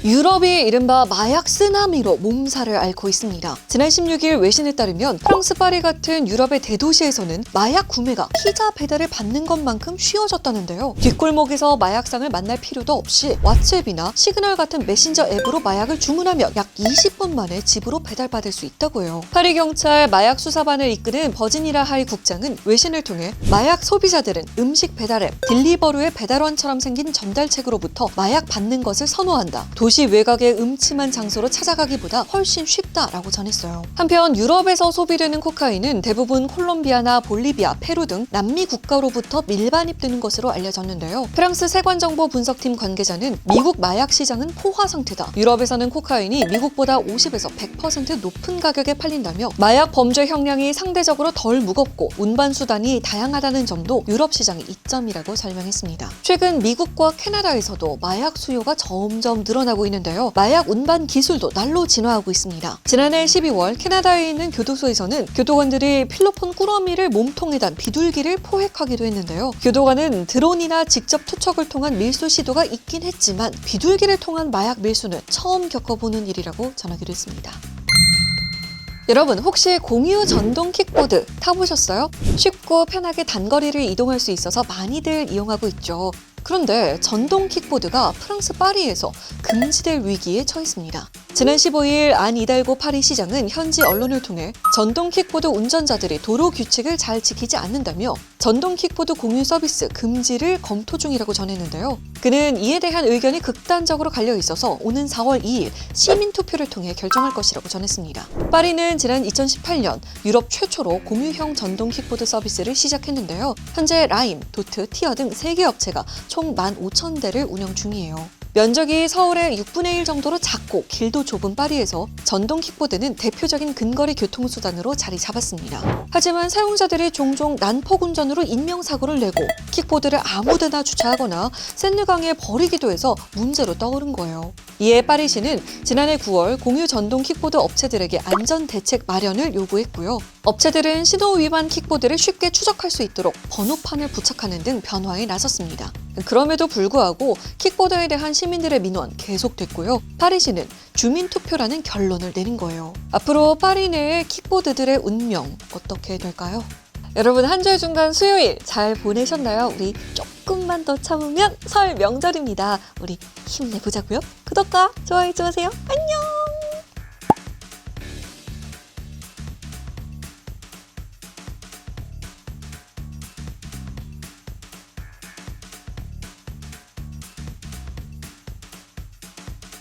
유럽이 이른바 마약 쓰나미로 몸살을 앓고 있습니다. 지난 16일 외신에 따르면 프랑스 파리 같은 유럽의 대도시에서는 마약 구매가 피자 배달을 받는 것만큼 쉬워졌다는데요. 뒷골목에서 마약상을 만날 필요도 없이 왓츠앱이나 시그널 같은 메신저 앱으로 마약을 주문하면 약 20분 만에 집으로 배달받을 수 있다고 해요. 파리 경찰 마약 수사반을 이끄는 버지니라 하이 국장은 외신을 통해 마약 소비자들은 음식 배달 앱, 딜리버루의 배달원처럼 생긴 전달책으로부터 마약 받는 것을 선호한다. 도시 외곽의 음침한 장소로 찾아가기보다 훨씬 쉽다라고 전했어요. 한편 유럽에서 소비되는 코카인은 대부분 콜롬비아나 볼리비아, 페루 등 남미 국가로부터 밀반입되는 것으로 알려졌는데요. 프랑스 세관정보 분석팀 관계자는 미국 마약 시장은 포화 상태다. 유럽에서는 코카인이 미국보다 50에서 100% 높은 가격에 팔린다며 마약 범죄 형량이 상대적으로 덜 무겁고 운반 수단이 다양하다는 점도 유럽 시장의 이점이라고 설명했습니다. 최근 미국과 캐나다에서도 마약 수요가 점점 늘어나고 있는데요. 마약 운반 기술도 날로 진화하고 있습니다. 지난해 12월 캐나다에 있는 교도소에서는 교도관들이 필로폰 꾸러미를 몸통에 단 비둘기를 포획하기도 했는데요. 교도관은 드론이나 직접 투척을 통한 밀수 시도가 있긴 했지만 비둘기를 통한 마약 밀수는 처음 겪어보는 일이라고 전하기도 했습니다. 여러분 혹시 공유 전동 킥보드 타보셨어요? 쉽고 편하게 단거리를 이동할 수 있어서 많이들 이용하고 있죠. 그런데 전동 킥보드가 프랑스 파리에서 금지될 위기에 처했습니다. 지난 15일 안 이달고 파리 시장은 현지 언론을 통해 전동 킥보드 운전자들이 도로 규칙을 잘 지키지 않는다며 전동 킥보드 공유 서비스 금지를 검토 중이라고 전했는데요. 그는 이에 대한 의견이 극단적으로 갈려 있어서 오는 4월 2일 시민 투표를 통해 결정할 것이라고 전했습니다. 파리는 지난 2018년 유럽 최초로 공유형 전동 킥보드 서비스를 시작했는데요. 현재 라임, 도트, 티어 등 3개 업체가 총 15,000대를 운영 중이에요. 면적이 서울의 6분의 1 정도로 작고 길도 좁은 파리에서 전동 킥보드는 대표적인 근거리 교통수단으로 자리 잡았습니다. 하지만 사용자들이 종종 난폭 운전으로 인명사고를 내고 킥보드를 아무데나 주차하거나 센르강에 버리기도 해서 문제로 떠오른 거예요. 이에 파리시는 지난해 9월 공유 전동 킥보드 업체들에게 안전 대책 마련을 요구했고요. 업체들은 신호 위반 킥보드를 쉽게 추적할 수 있도록 번호판을 부착하는 등 변화에 나섰습니다. 그럼에도 불구하고 킥보드에 대한 시민들의 민원 계속됐고요. 파리시는 주민투표라는 결론을 내린 거예요. 앞으로 파리 내의 킥보드들의 운명 어떻게 될까요? 여러분 한 주의 중간 수요일 잘 보내셨나요? 우리 조금만 더 참으면 설 명절입니다. 우리 힘내보자고요. 구독과 좋아요 잊지 마세요. 안녕!